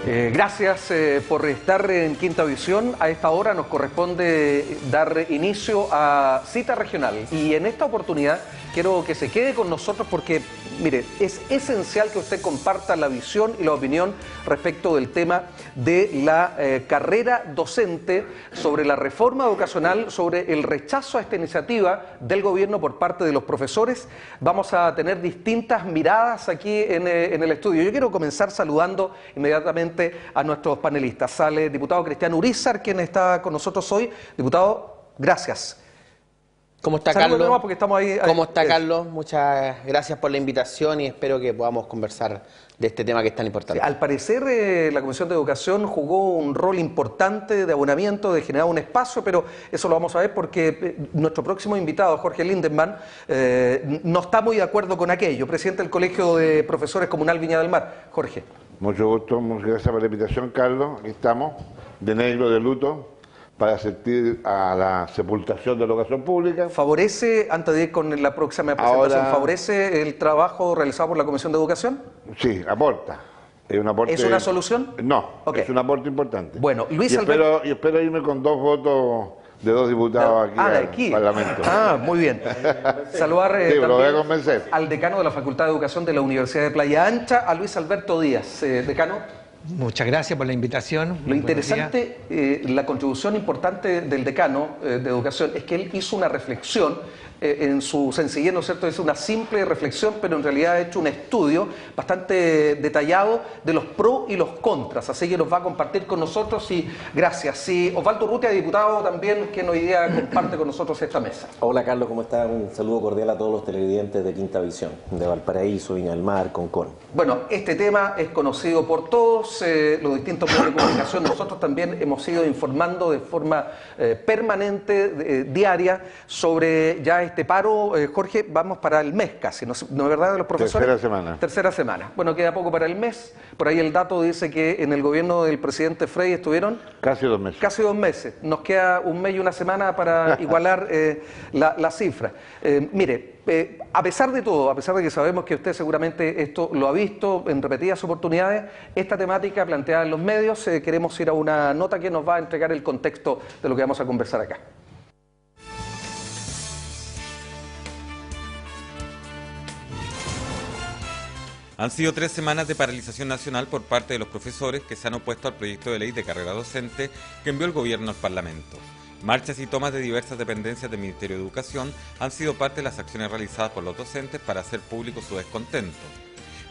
Gracias por estar en Quinta Visión. A esta hora nos corresponde dar inicio a Cita Regional. Y en esta oportunidad quiero que se quede con nosotros porque, mire, es esencial que usted comparta la visión y la opinión respecto del tema de la carrera docente, sobre la reforma educacional, sobre el rechazo a esta iniciativa del gobierno por parte de los profesores. Vamos a tener distintas miradas aquí en el estudio. Yo quiero comenzar saludando inmediatamente a nuestros panelistas. Al diputado Cristian Urizar, quien está con nosotros hoy. Diputado, gracias. ¿Cómo está, Carlos? Porque estamos ahí. ¿Cómo está, Carlos? Muchas gracias por la invitación y espero que podamos conversar de este tema que es tan importante. Sí, al parecer, la Comisión de Educación jugó un rol importante de abonamiento, de generar un espacio, pero eso lo vamos a ver porque nuestro próximo invitado, Jorge Lindemann, no está muy de acuerdo con aquello. Presidente del Colegio de Profesores Comunal Viña del Mar. Jorge. Mucho gusto, muchas gracias por la invitación, Carlos. Aquí estamos, de negro, de luto, para asistir a la sepultación de la educación pública. ¿Favorece, antes de ir con la próxima presentación, favorece el trabajo realizado por la Comisión de Educación? Sí, aporta. ¿Es una solución? No, okay. Es un aporte importante. Bueno, Luis y espero irme con 2 votos de 2 diputados aquí al Parlamento. Muy bien. Saludar sí, lo voy a convencer. Al decano de la Facultad de Educación de la Universidad de Playa Ancha, a Luis Alberto Díaz. Decano. Muchas gracias por la invitación. Lo interesante, la contribución importante del decano de Educación es que él hizo una reflexión en su sencillez, ¿no es cierto? Es una simple reflexión, pero en realidad ha hecho un estudio bastante detallado de los pros y los contras, así que nos va a compartir con nosotros y gracias. Sí, Osvaldo Urrutia, diputado también, que hoy día comparte con nosotros esta mesa. Hola, Carlos, ¿cómo estás? Un saludo cordial a todos los televidentes de Quinta Visión, de Valparaíso, Viña del Mar, Concón. Bueno, este tema es conocido por todos, los distintos medios de comunicación. Nosotros también hemos ido informando de forma permanente, diaria, sobre ya este paro. Jorge, vamos para el mes casi, ¿no es verdad, de los profesores? Tercera semana. Bueno, queda poco para el mes. Por ahí el dato dice que en el gobierno del presidente Frey estuvieron... Casi 2 meses. Casi 2 meses. Nos queda 1 mes y 1 semana para igualar la cifra. Mire, a pesar de todo, a pesar de que sabemos que usted seguramente esto lo ha visto en repetidas oportunidades, esta temática planteada en los medios, queremos ir a una nota que nos va a entregar el contexto de lo que vamos a conversar acá. Han sido 3 semanas de paralización nacional por parte de los profesores que se han opuesto al proyecto de ley de carrera docente que envió el gobierno al Parlamento. Marchas y tomas de diversas dependencias del Ministerio de Educación han sido parte de las acciones realizadas por los docentes para hacer público su descontento.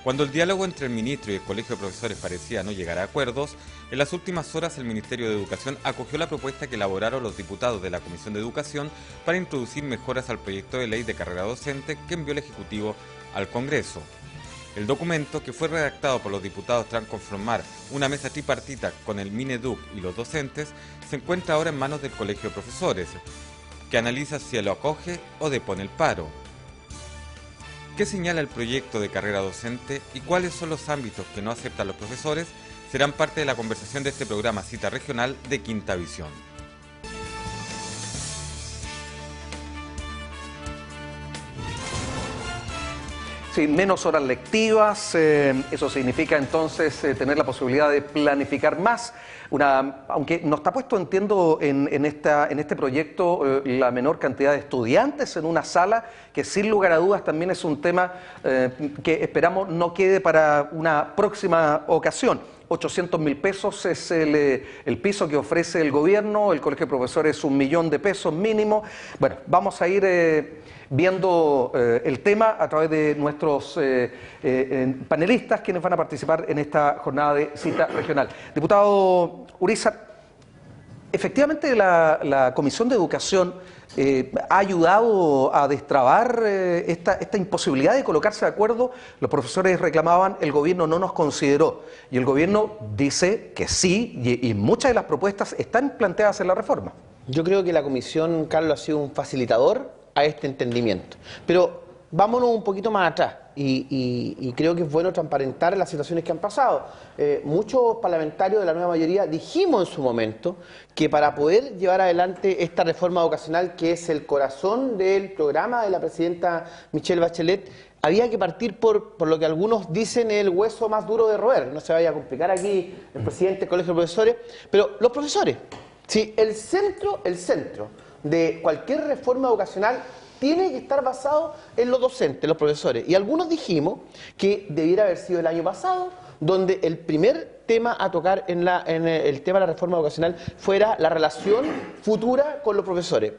Cuando el diálogo entre el ministro y el Colegio de Profesores parecía no llegar a acuerdos, en las últimas horas el Ministerio de Educación acogió la propuesta que elaboraron los diputados de la Comisión de Educación para introducir mejoras al proyecto de ley de carrera docente que envió el Ejecutivo al Congreso. El documento, que fue redactado por los diputados tras conformar una mesa tripartita con el Mineduc y los docentes, se encuentra ahora en manos del Colegio de Profesores, que analiza si lo acoge o depone el paro. ¿Qué señala el proyecto de carrera docente y cuáles son los ámbitos que no aceptan los profesores? Serán parte de la conversación de este programa Cita Regional de Quinta Visión. Sí, menos horas lectivas, eso significa entonces tener la posibilidad de planificar más. Aunque no está puesto, entiendo, en este proyecto la menor cantidad de estudiantes en una sala, que sin lugar a dudas también es un tema que esperamos no quede para una próxima ocasión. 800.000 pesos es el piso que ofrece el gobierno, el Colegio de Profesores es 1 millón de pesos mínimo. Bueno, vamos a ir viendo el tema a través de nuestros panelistas, quienes van a participar en esta jornada de Cita Regional. Diputado Urizar, efectivamente la Comisión de Educación ha ayudado a destrabar esta imposibilidad de colocarse de acuerdo. Los profesores reclamaban, el gobierno no nos consideró, y el gobierno dice que sí, y muchas de las propuestas están planteadas en la reforma. Yo creo que la Comisión, Carlos, ha sido un facilitador a este entendimiento. Pero vámonos un poquito más atrás y creo que es bueno transparentar las situaciones que han pasado. Muchos parlamentarios de la nueva mayoría dijimos en su momento que para poder llevar adelante esta reforma educacional, que es el corazón del programa de la presidenta Michelle Bachelet, había que partir por lo que algunos dicen el hueso más duro de roer. No se vaya a complicar aquí el presidente del Colegio de Profesores, pero los profesores. Sí, el centro de cualquier reforma educacional tiene que estar basado en los docentes, los profesores. Y algunos dijimos que debiera haber sido el año pasado, donde el primer tema a tocar en el tema de la reforma educacional fuera la relación futura con los profesores.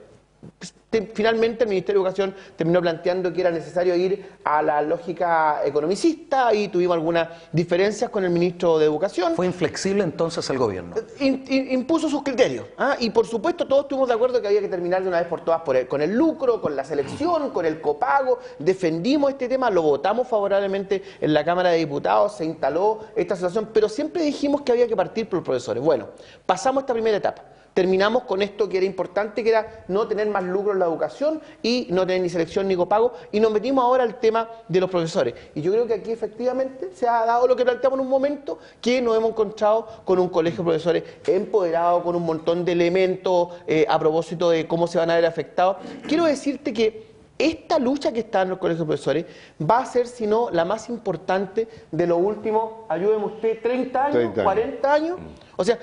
Finalmente el Ministerio de Educación terminó planteando que era necesario ir a la lógica economicista y tuvimos algunas diferencias con el ministro de Educación. ¿Fue inflexible entonces el gobierno? Impuso sus criterios. Y por supuesto todos estuvimos de acuerdo que había que terminar de una vez por todas con el lucro, con la selección, con el copago. Defendimos este tema, lo votamos favorablemente en la Cámara de Diputados, se instaló esta situación, pero siempre dijimos que había que partir por los profesores. Bueno, pasamos esta primera etapa. Terminamos con esto que era importante, que era no tener más lucro en la educación y no tener ni selección ni copago, y nos metimos ahora al tema de los profesores. Y yo creo que aquí efectivamente se ha dado lo que planteamos en un momento, que nos hemos encontrado con un colegio de profesores empoderado, con un montón de elementos a propósito de cómo se van a ver afectados. Quiero decirte que esta lucha que está en los colegios de profesores va a ser, si no, la más importante de los últimos, ayúdeme usted, 30 años, 40 años. O sea,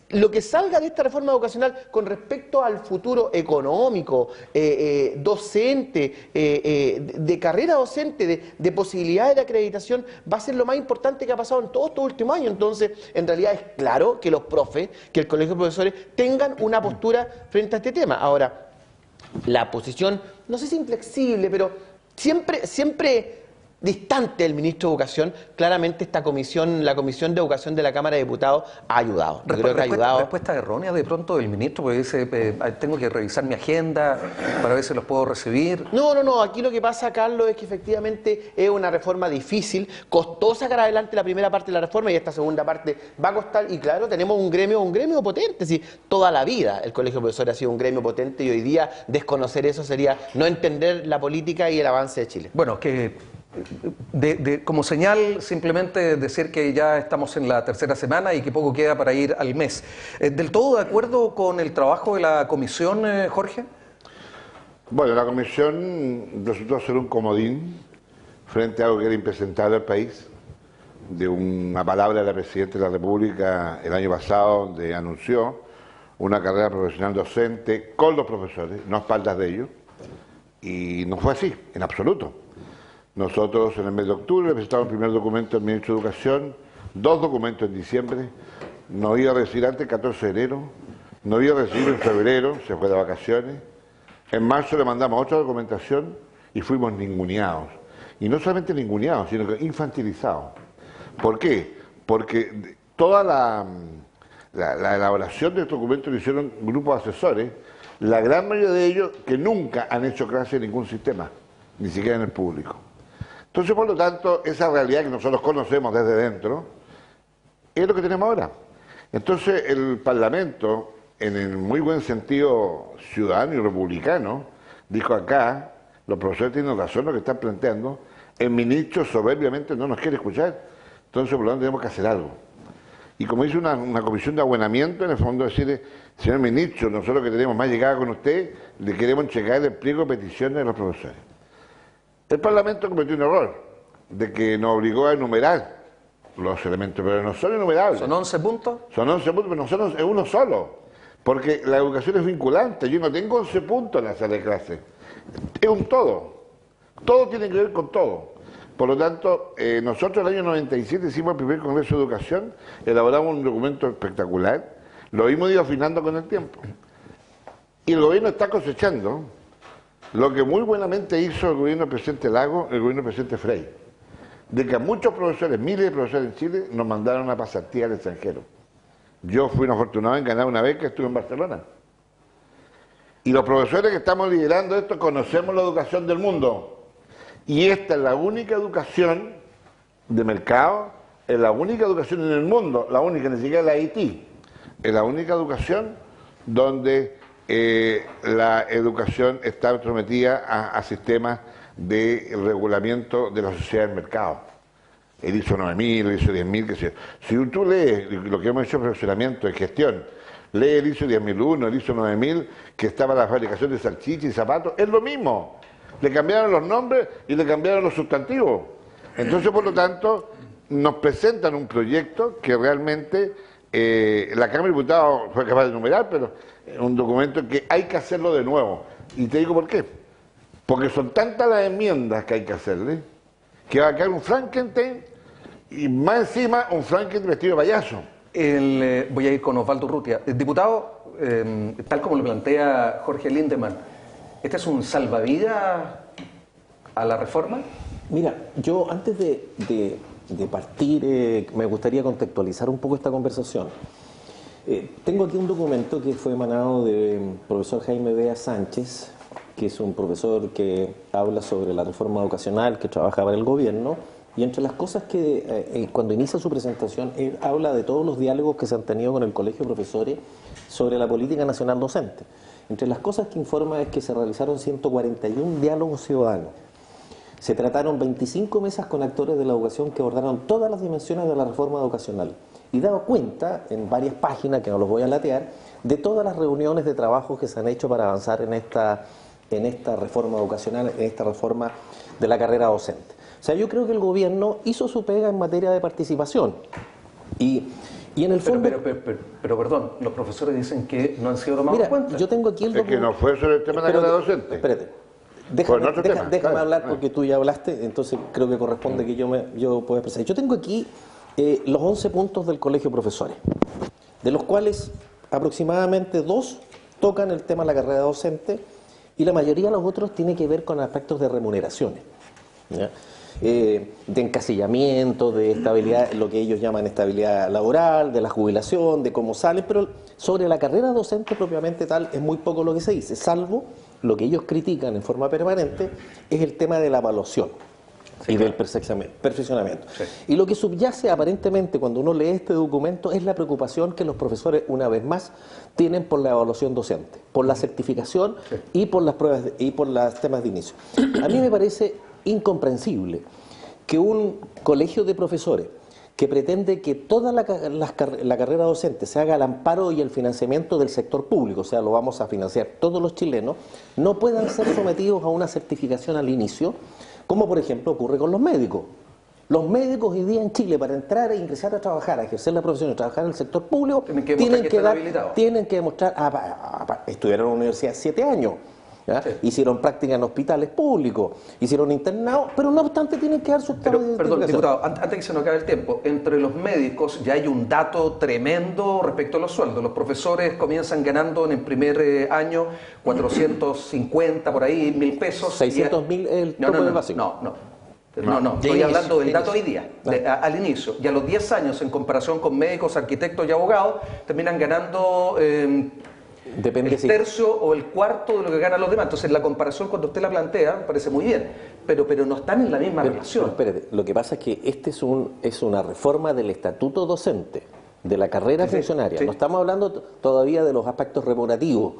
lo que salga de esta reforma educacional con respecto al futuro económico, docente, de carrera docente, de posibilidades de acreditación, va a ser lo más importante que ha pasado en todos estos últimos años. Entonces, en realidad es claro que los profes, que el colegio de profesores tengan una postura frente a este tema. Ahora, la posición, no sé si inflexible, pero siempre distante del ministro de Educación, claramente esta comisión, la Comisión de Educación de la Cámara de Diputados ha ayudado. Yo creo que ha ayudado. Respuesta errónea de pronto del ministro, porque dice, tengo que revisar mi agenda para ver si los puedo recibir. No, aquí lo que pasa, Carlos, es que efectivamente es una reforma difícil, costó sacar adelante la primera parte de la reforma y esta segunda parte va a costar, y claro, tenemos un gremio potente, sí, toda la vida el Colegio de Profesores ha sido un gremio potente y hoy día desconocer eso sería no entender la política y el avance de Chile. Bueno, que como señal, simplemente decir que ya estamos en la tercera semana y que poco queda para ir al mes. ¿Del todo de acuerdo con el trabajo de la comisión, Jorge? Bueno, la comisión resultó ser un comodín frente a algo que era impresentable al país, de una palabra de la Presidenta de la República el año pasado, donde anunció una carrera profesional docente con los profesores, no a espaldas de ellos, y no fue así, en absoluto. Nosotros en el mes de octubre presentamos el primer documento del Ministro de Educación, 2 documentos en diciembre, nos iba a recibir antes el 14 de enero, nos iba a recibir en febrero, se fue de vacaciones, en marzo le mandamos otra documentación y fuimos ninguneados. Y no solamente ninguneados, sino que infantilizados. ¿Por qué? Porque toda la elaboración de estos documentos lo hicieron grupos de asesores, la gran mayoría de ellos que nunca han hecho clase en ningún sistema, ni siquiera en el público. Entonces, por lo tanto, esa realidad que nosotros conocemos desde dentro es lo que tenemos ahora. Entonces, el Parlamento, en el muy buen sentido ciudadano y republicano, dijo acá, los profesores tienen razón lo que están planteando, el ministro soberbiamente no nos quiere escuchar, entonces por lo tanto tenemos que hacer algo. Y como dice una comisión de abonamiento, en el fondo decirle, señor ministro, nosotros que tenemos más llegada con usted, le queremos entregar el pliego de peticiones de los profesores. El Parlamento cometió un error, de que nos obligó a enumerar los elementos, pero no son enumerables. ¿Son 11 puntos? Son 11 puntos, pero nosotros es uno solo, porque la educación es vinculante, yo no tengo 11 puntos en la sala de clase, es un todo tiene que ver con todo. Por lo tanto, nosotros el año 97 hicimos el primer Congreso de Educación, elaboramos un documento espectacular, lo hemos ido afinando con el tiempo. Y el gobierno está cosechando lo que muy buenamente hizo el gobierno del presidente Lagos, el gobierno del presidente Frey, de que a muchos profesores, miles de profesores en Chile, nos mandaron a pasantía al extranjero. Yo fui un afortunado en ganar una beca, estuve en Barcelona. Y los profesores que estamos liderando esto conocemos la educación del mundo. Y esta es la única educación de mercado, es la única educación en el mundo, la única, ni siquiera la Haití, es la única educación donde la educación está sometida a sistemas de regulamiento de la sociedad del mercado. El ISO 9000, el ISO 10000, que sea. Si tú lees lo que hemos hecho en perfeccionamiento, en gestión, lee el ISO 10001, el ISO 9000, que está para la fabricación de salchichas y zapatos, es lo mismo. Le cambiaron los nombres y le cambiaron los sustantivos. Entonces, por lo tanto, nos presentan un proyecto que realmente la Cámara de Diputados fue capaz de enumerar, pero es un documento que hay que hacerlo de nuevo. Y te digo por qué. Porque son tantas las enmiendas que hay que hacerle, que va a quedar un Frankenstein y más encima un Frankenstein vestido de payaso. Voy a ir con Osvaldo Urrutia. Diputado, tal como lo plantea Jorge Lindemann, ¿este es un salvavidas a la reforma? Mira, yo antes de partir me gustaría contextualizar un poco esta conversación. Tengo aquí un documento que fue emanado del profesor Jaime Bea Sánchez, que es un profesor que habla sobre la reforma educacional, que trabaja para el gobierno, y entre las cosas que cuando inicia su presentación, él habla de todos los diálogos que se han tenido con el Colegio de Profesores sobre la política nacional docente. Entre las cosas que informa es que se realizaron 141 diálogos ciudadanos. Se trataron 25 mesas con actores de la educación que abordaron todas las dimensiones de la reforma educacional. Y dado cuenta, en varias páginas, que no los voy a latear, de todas las reuniones de trabajo que se han hecho para avanzar en esta reforma educacional, en esta reforma de la carrera docente. O sea, yo creo que el gobierno hizo su pega en materia de participación. Y en el fondo... Pero perdón, los profesores dicen que no han sido tomados en cuenta. Yo tengo aquí el documento... Es que no fue sobre el tema de la carrera docente. Espérate. Déjame hablar porque tú ya hablaste, entonces creo que corresponde que yo pueda expresar. Yo tengo aquí los 11 puntos del Colegio de Profesores, de los cuales aproximadamente 2 tocan el tema de la carrera docente y la mayoría de los otros tiene que ver con aspectos de remuneraciones, ¿ya? De encasillamiento, de estabilidad, lo que ellos llaman estabilidad laboral, de la jubilación, de cómo salen, pero sobre la carrera docente propiamente tal es muy poco lo que se dice, salvo lo que ellos critican en forma permanente es el tema de la evaluación y del perfeccionamiento. Sí. Y lo que subyace aparentemente cuando uno lee este documento es la preocupación que los profesores, una vez más, tienen por la evaluación docente, por la certificación y por las pruebas y por los temas de inicio. A mí me parece incomprensible que un colegio de profesores que pretende que toda la carrera docente se haga al amparo y el financiamiento del sector público, o sea, lo vamos a financiar todos los chilenos, no puedan ser sometidos a una certificación al inicio, como por ejemplo ocurre con los médicos. Los médicos hoy día en Chile, para entrar e ingresar a trabajar, a ejercer la profesión y trabajar en el sector público, tienen que demostrar, estudiaron en la universidad 7 años, ¿ya? Sí. Hicieron práctica en hospitales públicos, hicieron internados, pero no obstante tienen que dar su estado de Perdón, diputado, antes que se nos acabe el tiempo, entre los médicos ya hay un dato tremendo respecto a los sueldos. Los profesores comienzan ganando en el primer año 450, por ahí, 1.000 pesos. 600.000 el tope del básico. No, estoy hablando del dato hoy día, al inicio. Y a los 10 años, en comparación con médicos, arquitectos y abogados, terminan ganando... Depende el tercio o el cuarto de lo que ganan los demás. Entonces la comparación cuando usted la plantea me parece muy bien, pero no están en la misma relación. Pero espérate, lo que pasa es que es una reforma del estatuto docente, de la carrera funcionaria. Sí. No estamos hablando todavía de los aspectos remunerativos.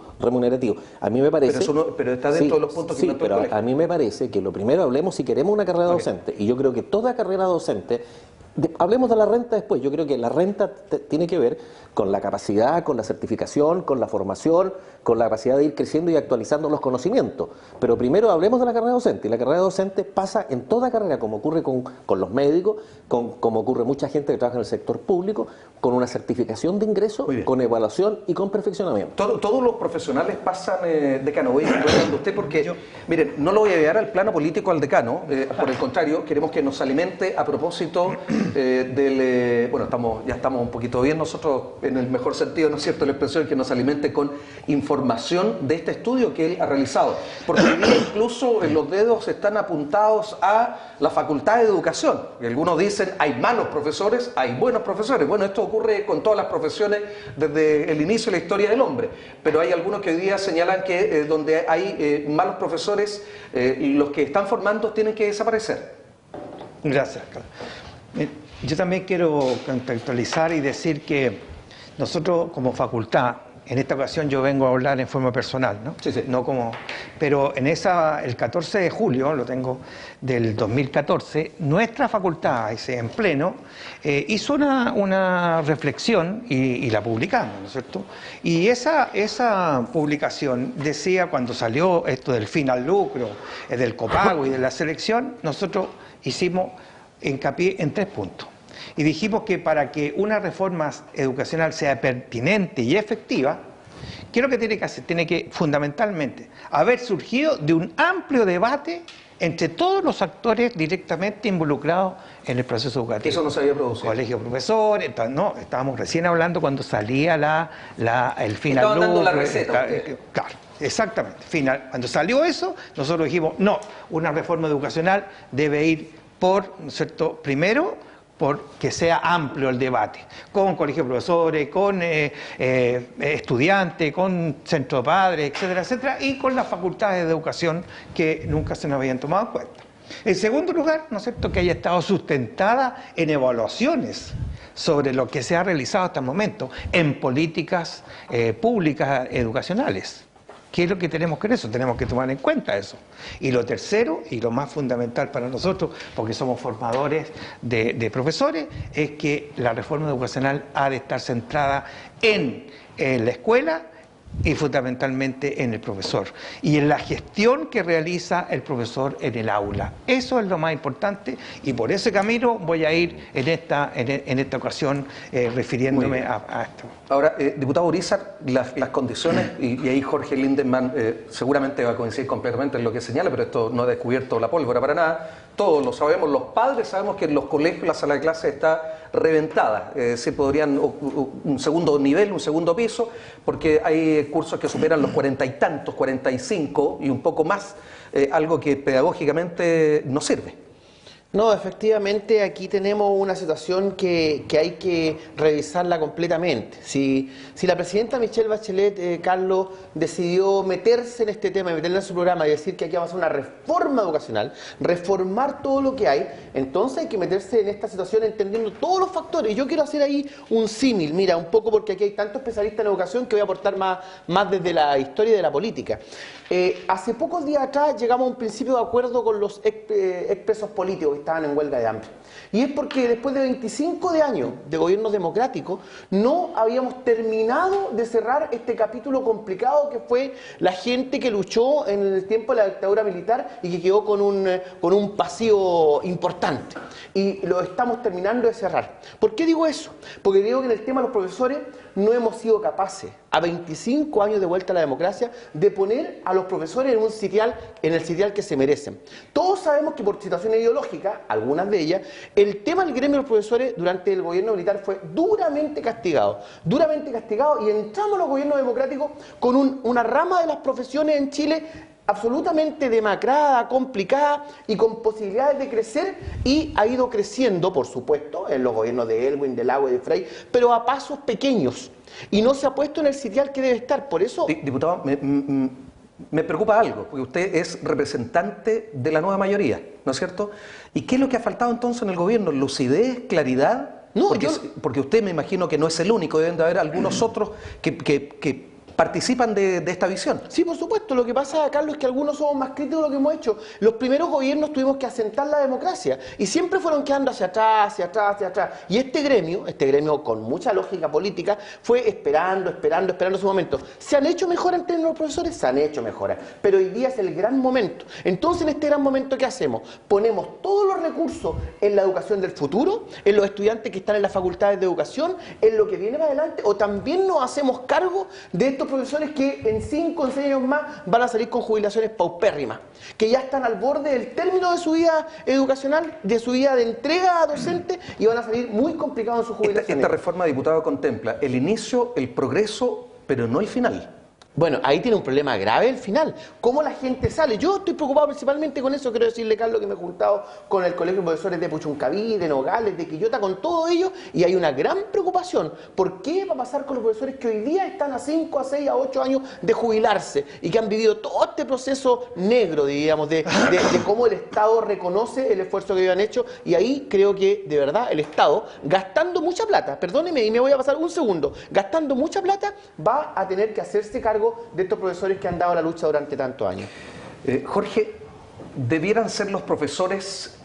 A mí me parece... Pero está dentro de los puntos que pero a mí me parece que lo primero hablemos si queremos una carrera docente. Y yo creo que toda carrera docente... Hablemos de la renta después. Yo creo que la renta tiene que ver con la capacidad, con la certificación, con la formación, con la capacidad de ir creciendo y actualizando los conocimientos. Pero primero hablemos de la carrera docente. Y la carrera docente pasa en toda carrera, como ocurre con los médicos, como ocurre mucha gente que trabaja en el sector público, con una certificación de ingreso, con evaluación y con perfeccionamiento. Todos los profesionales pasan, decano, voy a usted porque, miren, no lo voy a llevar al plano político al decano, por el contrario, queremos que nos alimente a propósito bueno, ya estamos un poquito bien nosotros, en el mejor sentido, ¿no es cierto?, la expresión, que nos alimente con información de este estudio que él ha realizado. Porque hoy día incluso los dedos están apuntados a la Facultad de Educación. Y algunos dicen, hay malos profesores, hay buenos profesores. Bueno, esto ocurre con todas las profesiones desde el inicio de la historia del hombre. Pero hay algunos que hoy día señalan que donde hay malos profesores, los que están formando tienen que desaparecer. Gracias, Carlos. Yo también quiero contextualizar y decir que nosotros como facultad en esta ocasión yo vengo a hablar en forma personal, ¿no? Sí, sí. No como, pero el 14 de julio, lo tengo, del 2014, nuestra facultad, en pleno, hizo una reflexión y la publicamos, ¿no es cierto? Y esa publicación decía, cuando salió esto del fin al lucro, del copago y de la selección, nosotros hicimos hincapié en 3 puntos. Y dijimos que para que una reforma educacional sea pertinente y efectiva, ¿qué es lo que tiene que hacer? Tiene que, fundamentalmente, haber surgido de un amplio debate entre todos los actores directamente involucrados en el proceso educativo. Eso no se había producido. Colegios, profesores, no, estábamos recién hablando cuando salía el final. Estaban dando la receta. Claro, exactamente. Cuando salió eso, nosotros dijimos, no, una reforma educacional debe ir por, ¿no es cierto?, primero, porque sea amplio el debate, con colegios de profesores, con estudiantes, con centro de padres, etcétera, etcétera, y con las facultades de educación que nunca se nos habían tomado en cuenta. En segundo lugar, ¿no es cierto?, que haya estado sustentada en evaluaciones sobre lo que se ha realizado hasta el momento en políticas públicas educacionales. ¿Qué es lo que tenemos que hacer? Eso tenemos que tomar en cuenta eso. Y lo tercero, y lo más fundamental para nosotros, porque somos formadores de profesores, es que la reforma educacional ha de estar centrada en la escuela y fundamentalmente en el profesor y en la gestión que realiza el profesor en el aula. Eso es lo más importante y por ese camino voy a ir en esta ocasión refiriéndome a esto. Ahora, diputado Urizar, las condiciones, y ahí Jorge Lindemann seguramente va a coincidir completamente en lo que señala, pero esto no ha descubierto la pólvora para nada. Todos lo sabemos, los padres sabemos que en los colegios la sala de clase está reventada, es decir, podrían un segundo nivel, un segundo piso, porque hay cursos que superan los 40 y tantos, 45 y un poco más, algo que pedagógicamente no sirve. No, efectivamente aquí tenemos una situación que hay que revisarla completamente. Si la presidenta Michelle Bachelet, Carlos, decidió meterse en este tema, meterla en su programa y decir que aquí vamos a hacer una reforma educacional, reformar todo lo que hay, entonces hay que meterse en esta situación entendiendo todos los factores. Yo quiero hacer ahí un símil, mira, un poco porque aquí hay tantos especialistas en educación que voy a aportar más desde la historia de la política. Hace pocos días atrás llegamos a un principio de acuerdo con los expresos políticos que estaban en huelga de hambre. Y es porque después de 25 de años de gobierno democrático no habíamos terminado de cerrar este capítulo complicado que fue la gente que luchó en el tiempo de la dictadura militar y que quedó con un pasivo importante. Y lo estamos terminando de cerrar. ¿Por qué digo eso? Porque digo que en el tema de los profesores no hemos sido capaces, a 25 años de vuelta a la democracia, de poner a los profesores en el sitial que se merecen. Todos sabemos que por situaciones ideológicas, algunas de ellas, el tema del gremio de los profesores durante el gobierno militar fue duramente castigado y entramos a los gobiernos democráticos con una rama de las profesiones en Chile absolutamente demacrada, complicada y con posibilidades de crecer, y ha ido creciendo, por supuesto, en los gobiernos de Elwin, de Lagos y de Frey, pero a pasos pequeños, y no se ha puesto en el sitial que debe estar. Por eso... Diputado, me preocupa algo, porque usted es representante de la nueva mayoría, ¿no es cierto? ¿Y qué es lo que ha faltado entonces en el gobierno? ¿Lucidez, claridad? No, porque usted me imagino que no es el único, deben de haber algunos otros que participan de esta visión. Sí, por supuesto. Lo que pasa, Carlos, es que algunos somos más críticos de lo que hemos hecho. Los primeros gobiernos tuvimos que asentar la democracia y siempre fueron quedando hacia atrás, hacia atrás, hacia atrás. Y este gremio con mucha lógica política, fue esperando su momento. ¿Se han hecho mejoras en términos de los profesores? Se han hecho mejoras. Pero hoy día es el gran momento. Entonces, en este gran momento, ¿qué hacemos? Ponemos todos los recursos en la educación del futuro, en los estudiantes que están en las facultades de educación, en lo que viene para adelante, o también nos hacemos cargo de estos profesores que en 5 o 6 años más van a salir con jubilaciones paupérrimas, que ya están al borde del término de su vida educacional, de su vida de entrega docente, y van a salir muy complicados en sus jubilaciones. Esta reforma, diputado, contempla el inicio, el progreso, pero no el final. Bueno, ahí tiene un problema grave al final. ¿Cómo la gente sale? Yo estoy preocupado principalmente con eso. Quiero decirle, Carlos, que me he juntado con el Colegio de Profesores de Puchuncaví, de Nogales, de Quillota, con todo ello, y hay una gran preocupación. ¿Por qué va a pasar con los profesores que hoy día están a 5, a 6, a 8 años de jubilarse y que han vivido todo este proceso negro, digamos, de cómo el Estado reconoce el esfuerzo que ellos han hecho? Y ahí creo que, de verdad, el Estado, gastando mucha plata, perdóneme, y me voy a pasar un segundo, gastando mucha plata, va a tener que hacerse cargo de estos profesores que han dado la lucha durante tantos años. Jorge, ¿debieran ser los profesores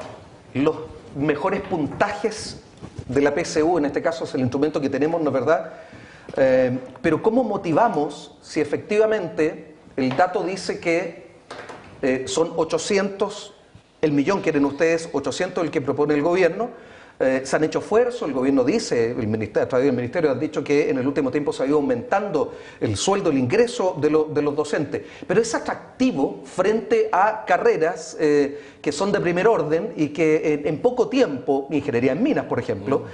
los mejores puntajes de la PSU? En este caso es el instrumento que tenemos, ¿no es verdad? Pero ¿cómo motivamos si efectivamente el dato dice que son 800, el millón quieren ustedes, 800 el que propone el gobierno? Se han hecho esfuerzos, el gobierno dice, el ministerio ha dicho que en el último tiempo se ha ido aumentando el sueldo, el ingreso de los docentes, pero es atractivo frente a carreras que son de primer orden y que en poco tiempo, ingeniería en minas, por ejemplo,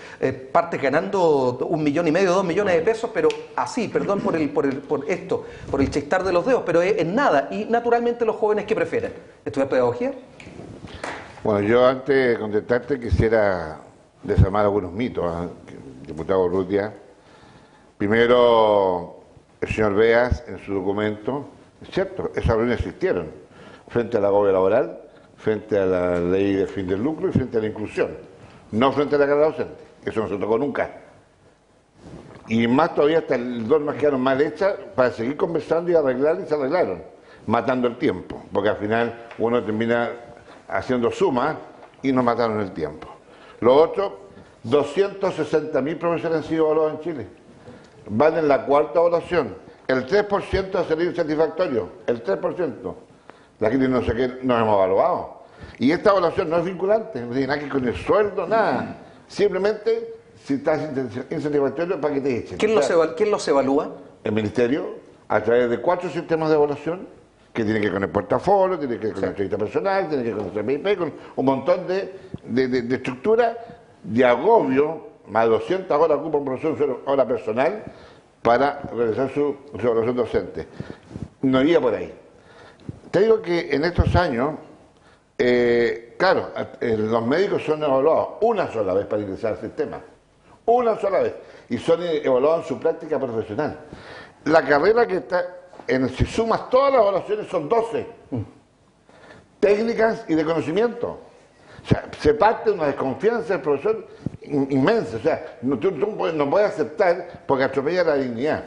parte ganando 1,5 millones, 2 millones de pesos, pero así, perdón por el chistar de los dedos, pero en nada, y naturalmente los jóvenes ¿qué prefieren? ¿Estudiar pedagogía? Bueno, yo antes de contestarte quisiera desarmar algunos mitos, diputado Urrutia. Primero, el señor Beas, en su documento, es cierto, esas reuniones existieron, frente a la agobio laboral, frente a la ley de fin del lucro y frente a la inclusión, no frente a la carrera docente, eso no se tocó nunca. Y más todavía, hasta las normas quedaron mal hechas para seguir conversando y arreglar, y se arreglaron, matando el tiempo, porque al final uno termina haciendo sumas y nos mataron el tiempo. Lo otro, 260.000 profesores han sido evaluados en Chile. Van en la cuarta evaluación. El 3% ha salido insatisfactorio. El 3%. La gente no sé qué nos hemos evaluado. Y esta evaluación no es vinculante. No tiene nada que ver con el sueldo, nada. Simplemente, si estás insatisfactorio, para que te echen. ¿Quién los evalúa? El Ministerio, a través de 4 sistemas de evaluación, que tiene que ver con el portafolio, tiene que ver con la entrevista personal, tiene que ver con el CPIP, con un montón de estructuras de agobio, más de 200 horas ocupa un profesor, hora personal, para realizar su evaluación docente. No iría por ahí. Te digo que en estos años, claro, los médicos son evaluados una sola vez para ingresar al sistema. Una sola vez. Y son evaluados en su práctica profesional. La carrera que está... si sumas todas las evaluaciones son 12 técnicas y de conocimiento. O sea, se parte de una desconfianza del profesor inmensa. O sea, tú no puedes aceptar porque atropella la dignidad.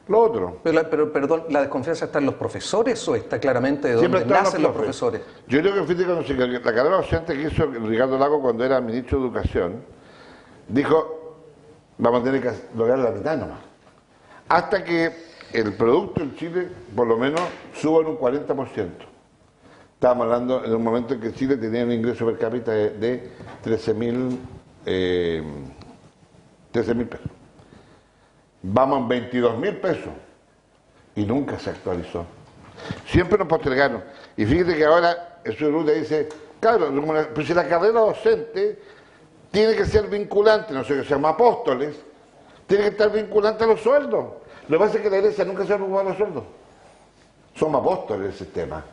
Lo otro. Pero perdón, ¿la desconfianza está en los profesores o está claramente de dónde nacen los profesores? Yo creo que fíjate, la carrera docente que hizo Ricardo Lago cuando era ministro de Educación, dijo, vamos a tener que lograr la mitad nomás. Hasta que el producto en Chile, por lo menos, suba en un 40%. Estábamos hablando en un momento en que Chile tenía un ingreso per cápita de 13.000 pesos. Vamos en 22.000 pesos. Y nunca se actualizó. Siempre nos postergaron. Y fíjate que ahora el señor Ruta dice, claro, pero si la carrera docente tiene que ser vinculante, no sé qué se llama apóstoles, tiene que estar vinculante a los sueldos. Lo que pasa es que la Iglesia nunca se ha preocupado de los sueldos. Somos apóstoles del sistema.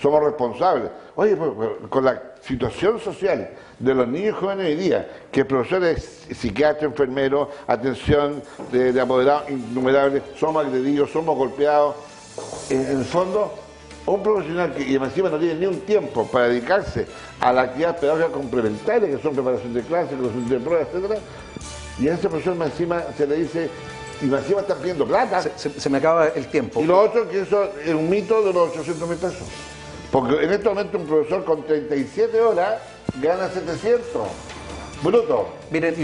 Somos responsables. Oye, pues, con la situación social de los niños jóvenes hoy día, que profesores, psiquiatras, enfermeros, atención de apoderados innumerables, somos agredidos, somos golpeados. En el fondo, un profesional que encima no tiene ni un tiempo para dedicarse a la actividad pedagógica complementaria, que son preparación de clases, corrección de pruebas, etc. Y a ese profesor encima se le dice... Y encima están pidiendo plata. Se me acaba el tiempo. Y lo otro, que eso es un mito de los 800.000 pesos. Porque en este momento un profesor con 37 horas gana 700. Bruto. Miren,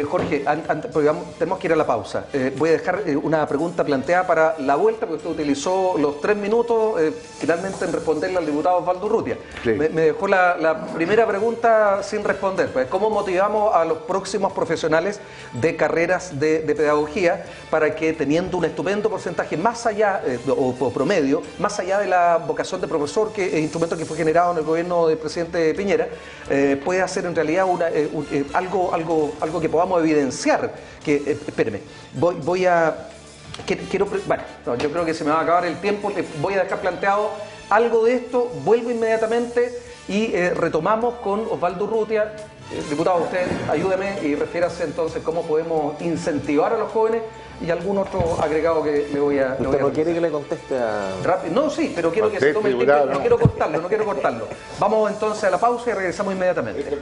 Jorge, porque tenemos que ir a la pausa. Voy a dejar una pregunta planteada para la vuelta, porque usted utilizó los 3 minutos finalmente en responderle al diputado Osvaldo Urrutia. Sí. Me dejó la primera pregunta sin responder. Pues, ¿cómo motivamos a los próximos profesionales de carreras de pedagogía para que, teniendo un estupendo porcentaje más allá, o promedio, más allá de la vocación de profesor, que es instrumento que fue generado en el gobierno del presidente Piñera, puede hacer en realidad algo que podamos evidenciar? Que, espéreme, voy a Bueno, no, yo creo que se me va a acabar el tiempo, les voy a dejar planteado algo de esto, vuelvo inmediatamente y retomamos con Osvaldo Urrutia. Diputado, usted ayúdeme y refiérase entonces cómo podemos incentivar a los jóvenes y algún otro agregado que le voy a... ¿Usted no quiere que le conteste a...? No, sí, pero quiero que se tome el tiempo, no quiero cortarlo. Vamos entonces a la pausa y regresamos inmediatamente.